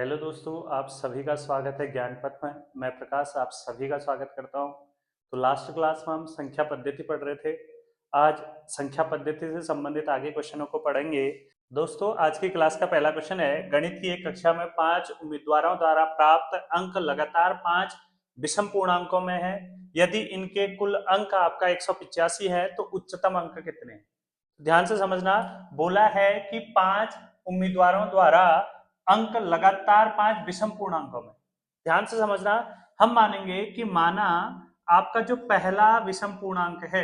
Hello दोस्तों, आप सभी का स्वागत है ज्ञान पथ में। मैं प्रकाश आप सभी का स्वागत करता हूं। तो लास्ट क्लास में हम संख्या पद्धति पढ़ रहे थे। आज संख्या पद्धति से संबंधित आगे क्वेश्चनों को पढ़ेंगे। दोस्तों, आज की क्लास का पहला क्वेश्चन है, गणित की एक कक्षा में 5 उम्मीदवारों द्वारा प्राप्त अंक लगातार 5 विषम पूर्णांकों में है। यदि इनके कुल अंक आपका 185 है तो उच्चतम अंक कितने हैं? ध्यान से समझना। बोला है कि 5 उम्मीदवारों द्वारा अंक लगातार 5 विषम पूर्णांकों में। ध्यान से समझना। हम मानेंगे कि माना आपका जो पहला विषम पूर्णांक है,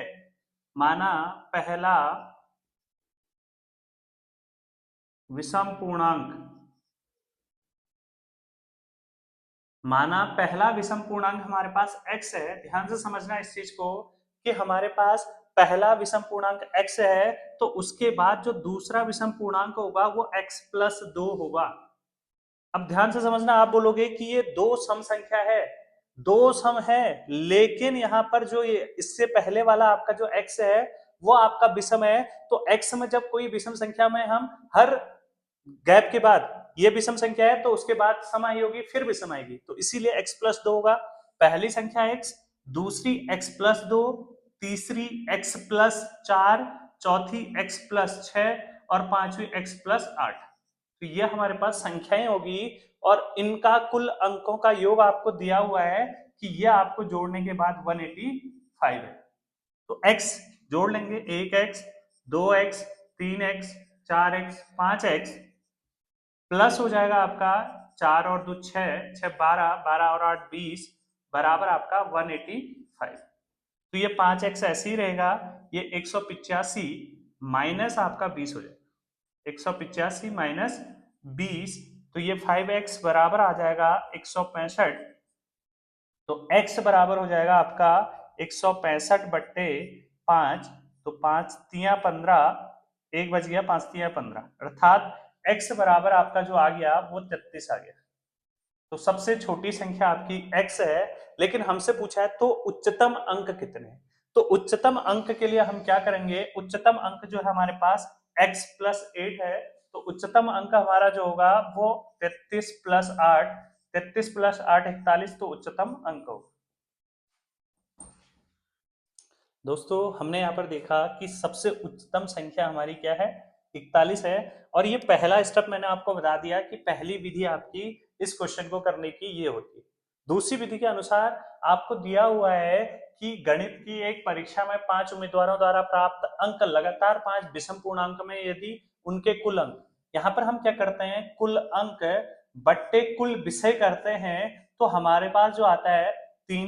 माना पहला विषम पूर्णांक, माना पहला विषम पूर्णांक हमारे पास x है। ध्यान से समझना इस चीज को कि हमारे पास पहला विषम पूर्णांक x है, तो उसके बाद जो दूसरा विषम पूर्णांक होगा वो x प्लस 2 होगा। अब ध्यान से समझना, आप बोलोगे कि ये दो सम संख्या है, दो सम है, लेकिन यहां पर जो ये इससे पहले वाला आपका जो x है वो आपका विषम है। तो x में जब कोई विषम संख्या में हम हर गैप के बाद ये विषम संख्या है तो उसके बाद सम आई होगी, फिर विषम आएगी, तो इसीलिए x प्लस 2 होगा। पहली संख्या x, दूसरी x प्लस 2, तीसरी x प्लस 4, चौथी x प्लस 6 और पांचवी x प्लस 8। तो ये हमारे पास संख्याएं होगी और इनका कुल अंकों का योग आपको दिया हुआ है कि ये आपको जोड़ने के बाद 185 है। तो x जोड़ लेंगे, 1x, 2x, 3x, 4x, 5x, plus हो जाएगा आपका 4 और 2 6, 6 12, 12 और 8 20, बराबर आपका 185। तो ये 5x ऐसे ही रहेगा, ये 185 माइनस आपका 20 हो जाएगा, 185 माइनस 20, तो ये 5x बराबर आ जाएगा 165। तो x बराबर हो जाएगा आपका 165 बट्टे 5, तो 5 तिया 15, एक बच गया, 5 तिया 15, अर्थात x बराबर आपका जो आ गया वो 33 आ गया। तो सबसे छोटी संख्या आपकी x है, लेकिन हमसे पूछा है तो उच्चतम अंक कितने हैं। तो उच्चतम अंक के लिए हम क्या करेंगे, उच्चतम अंक जो है हमारे पास x प्लस 8 है, तो उच्चतम अंक हमारा जो होगा वो 33 प्लस 8, 33 प्लस 8 41, तो उच्चतम अंक होगा। दोस्तों, हमने यहाँ पर देखा कि सबसे उच्चतम संख्या हमारी क्या है, 41 है। और ये पहला स्टेप मैंने आपको बता दिया कि पहली विधि आपकी इस क्वेश्चन को करने की ये होती है। दूसरी विधि के अनुसार आपको दिया हुआ है कि गणित की एक परीक्षा में 5 उम्मीदवारों द्वारा प्राप्त अंक लगातार 5 विषम पूर्णांक में यदि उनके कुल अंक, यहाँ पर हम क्या करते हैं, कुल अंक बट्टे कुल विषय करते हैं, तो हमारे पास जो आता है 3,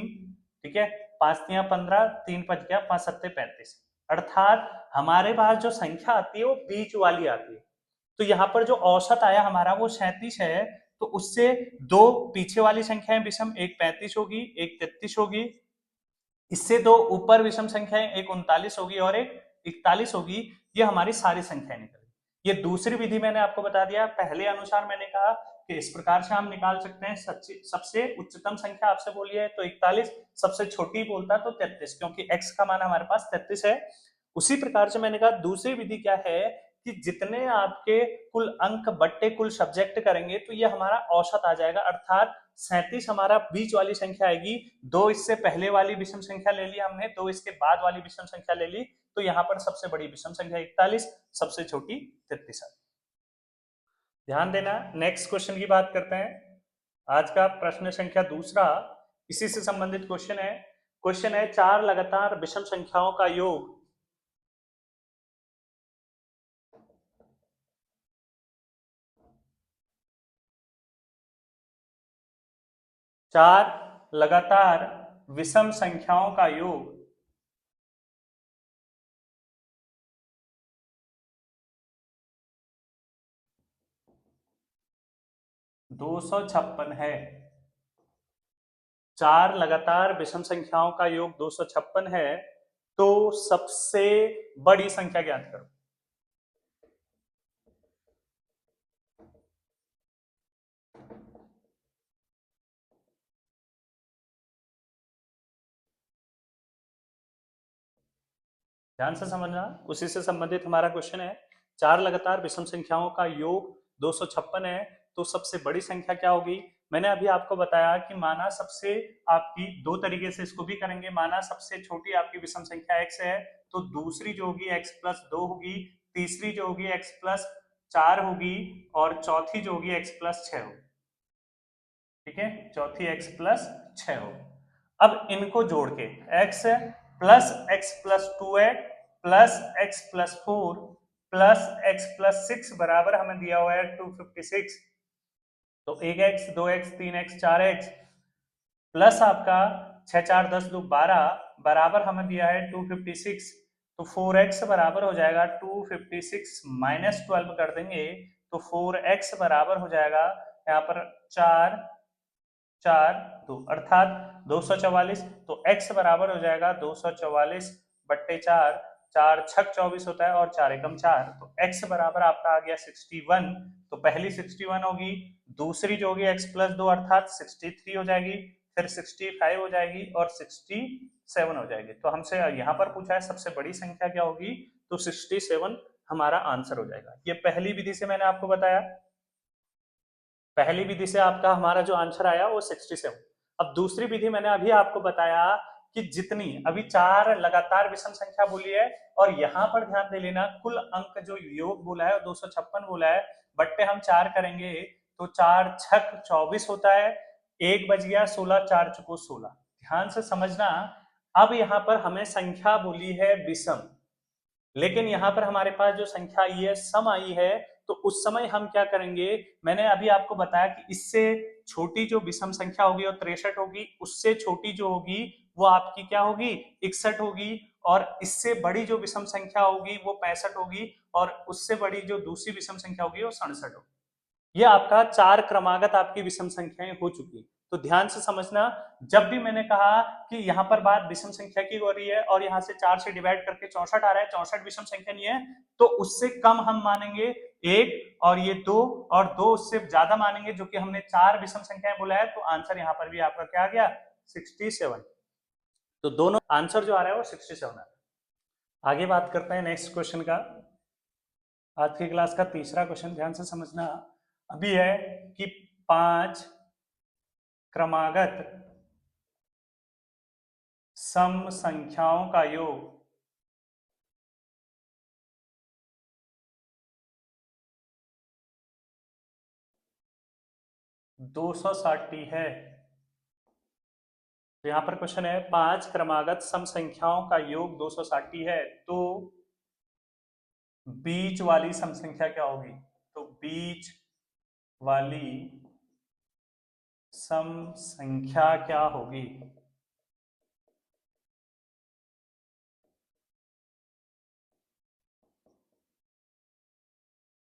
ठीक है, 5 तिया 15, 3 5 गया, 5 सत्ते 35, अर्थात हमारे पास जो संख्या आती है वो बीच वाली आती है। तो यहाँ पर जो औसत आया हमारा वो 37 है, तो उससे दो पीछे वाली संख्याएं विषम, एक 35 होगी, एक 33 होगी, इससे दो ऊपर विषम संख्याएं, एक 39 होगी और एक 41 होगी। ये हमारी सारी संख्याएं निकल। ये दूसरी विधि मैंने आपको बता दिया। पहले अनुसार मैंने कहा कि इस प्रकार से हम निकाल सकते हैं, सबसे उच्चतम संख्या आपसे बोली है तो 41, सबसे छोटी बोलता तो 33, क्योंकि x का मान हमारे पास 33 है। उसी प्रकार से मैंने कहा दूसरी विधि क्या है कि जितने आपके कुल अंक बट्टे कुल सब्जेक्ट करेंगे तो ये हमारा औसत आ जाएगा, अर्थात 37 हमारा बीच वाली संख्या आएगी, दो इससे पहले वाली विषम संख्या ले ली हमने, दो इसके बाद वाली विषम संख्या ले ली, तो यहाँ पर सबसे बड़ी विषम संख्या 41, सबसे छोटी 33 है। ध्यान देना। नेक्स्ट क्वेश्चन की बात करते हैं। आज का प्रश्न संख्या दूसरा इसी से संबंधित क्वेश्चन है। क्वेश्चन है, चार लगातार विषम संख्याओं का योग चार लगातार विषम संख्याओं का योग 256 है। चार लगातार विषम संख्याओं का योग 256 है, तो सबसे बड़ी संख्या ज्ञात करो। ध्यान से समझना, उसी से संबंधित हमारा क्वेश्चन है। चार लगातार विषम संख्याओं का योग 256 है, तो सबसे बड़ी संख्या क्या होगी? मैंने अभी आपको बताया कि माना सबसे आपकी दो तरीके से इसको भी करेंगे। माना सबसे छोटी आपकी विषम संख्या x है, तो दूसरी जो होगी x प्लस 2 होगी, तीसरी जो होगी x प्लस 4 होगी, और चौथी जो होगी x प्लस 6 होगी। ठीक है, चौथी x प्लस 6 होगी। अब इनको जोड़ के x plus x plus 2 plus x plus 4 plus x plus 6 बराबर हमें दिया हुआ है 256। तो 1x 2x 3x 4x plus आपका 6 4 10 2 12 बराबर हमें दिया है 256। तो 4x बराबर हो जाएगा 256 माइनस 12 कर देंगे तो 4x बराबर हो जाएगा यहाँ पर 4 4 2 अर्थात 244। तो x बराबर हो जाएगा 244 बट्टे 4, 4 छक 24 होता है और 4 एकम 4, तो x बराबर आपका आ गया 61। तो पहली 61 होगी, दूसरी जो होगी x प्लस 2 अर्थात 63 हो जाएगी, फिर 65 हो जाएगी और 67 हो जाएगी। तो हमसे यहाँ पर पूछा है सबसे बड़ी संख्या क्या होगी, तो 67 हमारा आंसर हो जाएगा। ये पहली विधि से मैंने आपको बताया, पहली विधि से आपका हमारा जो आंसर आया वो 67। अब दूसरी विधि मैंने अभी आपको बताया कि जितनी अभी 4 लगातार विषम संख्या बोली है, और यहाँ पर ध्यान दे लेना कुल अंक जो योग बोला है 256 बोला है, बट्टे हम 4 करेंगे तो 4 छक 24 होता है, 1 बज गया 16, 4 चुको 16। ध्यान से समझना, अब यहाँ पर हमें संख्या बोली है विषम, लेकिन यहाँ पर हमारे पास जो संख्या आई है सम आई है, तो उस समय हम क्या करेंगे, मैंने अभी आपको बताया कि इससे छोटी जो विषम संख्या होगी वो 63 होगी, उससे छोटी जो होगी वो आपकी क्या होगी 61 होगी, और इससे बड़ी जो विषम संख्या होगी वो 65 होगी, और उससे बड़ी जो दूसरी विषम संख्या होगी वो 67 होगी। ये आपका 4 क्रमागत आपकी विषम संख्याएं हो चुकी। तो ध्यान से समझना, जब भी मैंने कहा कि यहाँ पर बात विषम संख्या की हो रही है और यहाँ से 4 से डिवाइड करके 64 आ रहा है, 64 विषम संख्या नहीं है, तो उससे कम हम मानेंगे 1, और ये 2, और 2 उससे ज्यादा मानेंगे, जो कि हमने 4 विषम संख्याएं बोला है। तो आंसर यहाँ पर भी आपका क्या आ गया 67। तो दोनों आंसर जो आ रहा है वो 67 आ रहा है। आगे बात करते हैं नेक्स्ट क्वेश्चन का। आज की क्लास का तीसरा क्वेश्चन ध्यान से समझना अभी है कि 5 क्रमागत सम संख्याओं का योग 260 है। तो यहाँ पर क्वेश्चन है 5 क्रमागत सम संख्याओं का योग 260 है, तो बीच वाली सम संख्या क्या होगी? तो बीच वाली सम संख्या क्या होगी?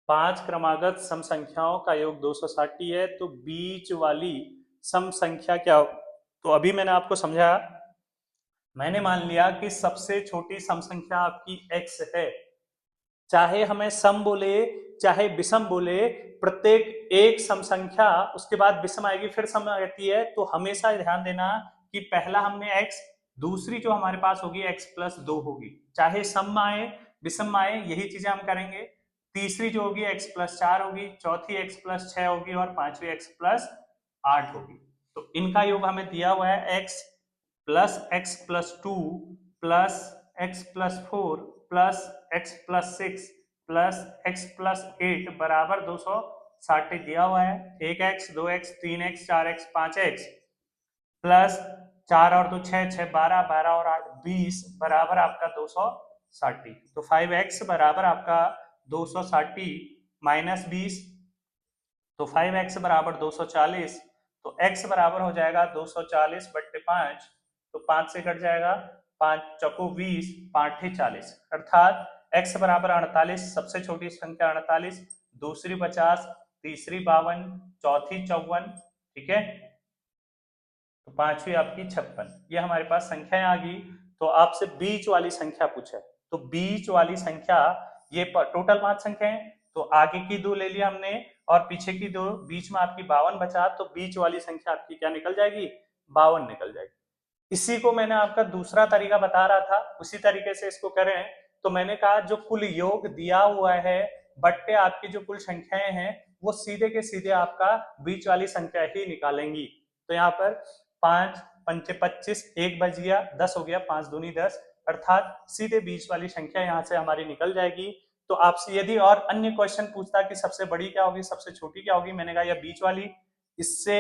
पांच क्रमागत सम संख्याओं का योग 260 है, तो बीच वाली सम संख्या क्या हो? तो अभी मैंने आपको समझाया, मैंने मान लिया कि सबसे छोटी सम संख्या आपकी x है, चाहे हमें सम बोले चाहे विषम बोले, प्रत्येक एक सम संख्या उसके बाद विषम आएगी फिर सम आती है, तो हमेशा ध्यान देना कि पहला हमने x, दूसरी जो हमारे पास होगी x प्लस 2 होगी, चाहे सम आए विषम आए यही चीजें हम करेंगे। तीसरी जो होगी x प्लस 4 होगी, चौथी x प्लस 6 होगी, और पांचवी x प्लस 8 होगी। तो इनका योग हमें दिया हुआ है x plus 2 plus x plus 4 plus x plus 6 plus x plus 8 बराबर 260 दिया हुआ है। 1x 2x 3x 4x 5x plus 4 और 2 6 6 12 12 और 8 20 बराबर आपका 260। तो 5x बराबर आपका 260 माइनस 20, तो 5x बराबर 240, तो x बराबर हो जाएगा 240 बट्टे 5, तो 5 से कट जाएगा, 5 चौको 20, 5 40, अर्थात x बराबर 48, सबसे छोटी संख्या 48, दूसरी 50, तीसरी 52, चौथी 54, ठीक है, तो पांचवी आपकी 56। ये हमारे पास संख्याएं आ गई। तो आपसे बीच वाली संख्या पूछा है, तो बीच वाली संख्या ये टोटल 5 संख्याएं, तो आगे की 2 ले लिया हमने और पीछे की 2, बीच में आपकी 52 बचा, तो बीच वाली संख्या आपकी क्या निकल जाएगी 52 निकल जाएगी। इसी को मैंने आपका दूसरा तरीका बता रहा था, उसी तरीके से इसको करें। तो मैंने कहा जो कुल योग दिया हुआ है बट्टे आपकी जो कुल संख्याएं हैं वो सीधे के सीधे आपका बीच वाली संख्या ही निकालेंगी। तो यहाँ पर 5 पंचे 25, 1 बच गया, 10 हो गया, 5 दूनी 10, अर्थात सीधे बीच वाली संख्या यहाँ से हमारी निकल जाएगी। तो आपसे यदि और अन्य क्वेश्चन पूछता कि सबसे बड़ी क्या होगी, सबसे छोटी क्या होगी, मैंने कहा यह बीच वाली, इससे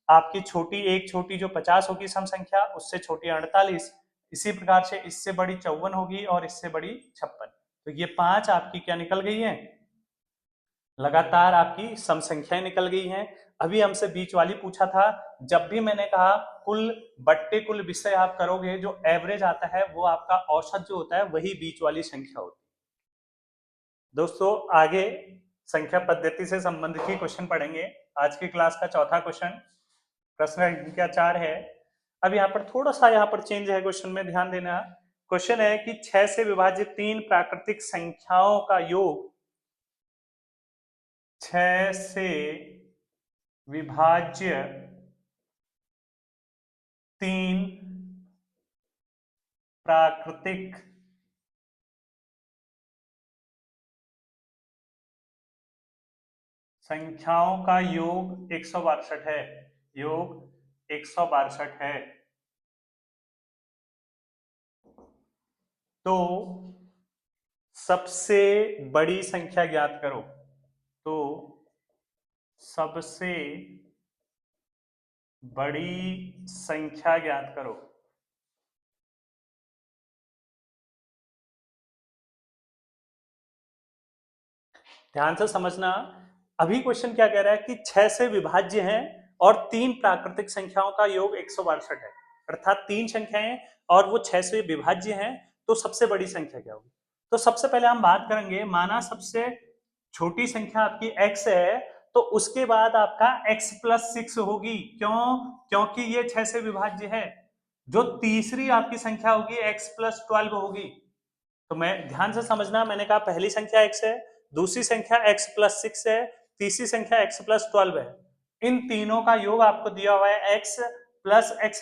आपकी छोटी एक छोटी जो 50 होगी सम संख्या, उससे छोटी 48, इसी प्रकार से इससे बड़ी 54 होगी और इससे बड़ी 56। तो ये 5 आपकी क्या निकल गई है, लगातार आपकी सम संख्याएं निकल गई हैं। अभी हमसे बीच वाली पूछा था, जब भी मैंने कहा कुल बट्टे कुल विषय आप करोगे, जो एवरेज आता है वो आपका औसत जो होता है वही बीच वाली संख्या होती है। दोस्तों आगे संख्या पद्धति से संबंधित ही क्वेश्चन पढ़ेंगे। आज की क्लास का चौथा क्वेश्चन प्रश्न संख्या 4 है। अब यहाँ पर थोड़ा सा यहाँ पर चेंज है क्वेश्चन में, ध्यान देना। क्वेश्चन है कि 6 से विभाजित 3 प्राकृतिक संख्याओं का योग 6 से विभाज्य 3 प्राकृतिक संख्याओं का योग 162 है। योग 162 है। तो सबसे बड़ी संख्या ज्ञात करो। तो सबसे बड़ी संख्या ज्ञात करो। ध्यान से समझना, अभी क्वेश्चन क्या कह रहा है कि 6 से विभाज्य है और 3 प्राकृतिक संख्याओं का योग 162 है, अर्थात 3 संख्याएं और वो 6 से विभाज्य हैं। तो सबसे बड़ी संख्या क्या होगी? तो सबसे पहले हम बात करेंगे, माना सबसे छोटी संख्या आपकी x है, तो उसके बाद आपका x प्लस 6 होगी। क्यों? क्योंकि ये 6 से विभाज्य है। जो तीसरी आपकी संख्या होगी x प्लस 12 होगी। तो मैं ध्यान से समझना, मैंने कहा पहली संख्या x है, दूसरी संख्या x प्लस 6 है, तीसरी संख्या x प्लस 12 है। इन तीनों का योग आपको दिया हुआ है x plus 6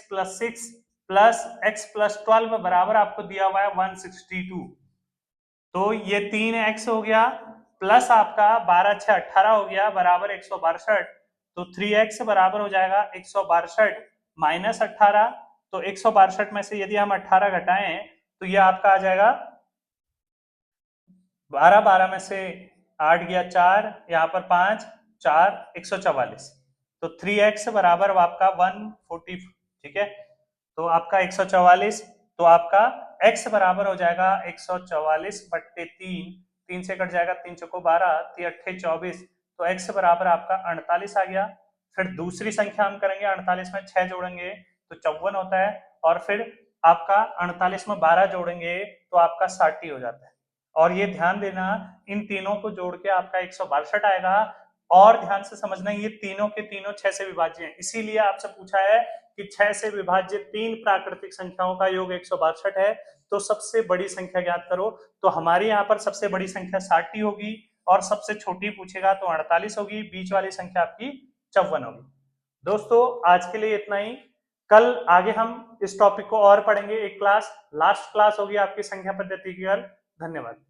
plus x plus 12 बराबर आपको दिया हुआ है 162। तो ये 3x हो गया प्लस आपका 12 6 18 हो गया बराबर 162। तो 3x बराबर हो जाएगा 162 माइनस 18। तो 162 में से यदि हम 18 घटाएं तो ये आपका आ जाएगा 12, 12 में से 8 गया 4, यहाँ पर 5 4 144। तो 3x बराबर आपका 140, ठीक है। तो आपका 144, तो आपका x बराबर हो जाएगा 144 बट्टे 3, 3 से कट जाएगा 3 चौको 12, 3 अट्ठे 24। तो x बराबर आपका 48 आ गया। फिर दूसरी संख्या हम करेंगे, 48 में 6 जोड़ेंगे तो 54 होता है, और फिर आपका 48 में 12 जोड़ेंगे तो आपका 60 हो जाता है। और ये ध्यान देना, इन तीनों को जोड़ के आपका 162 आएगा। और ध्यान से समझना, ये तीनों के तीनों 6 से विभाज्य हैं, इसीलिए आपसे पूछा है कि 6 से विभाज्य 3 प्राकृतिक संख्याओं का योग 162 है। तो सबसे बड़ी संख्या ज्ञात करो। तो हमारे यहाँ पर सबसे बड़ी संख्या 60 होगी और सबसे छोटी पूछेगा तो 48 होगी, बीच वाली संख्या आपकी 54 होगी। दोस्तों आज के लिए इतना ही। कल आगे हम इस टॉपिक को और पढ़ेंगे। एक क्लास, लास्ट क्लास होगी आपकी संख्या पद्धति की। कल धन्यवाद।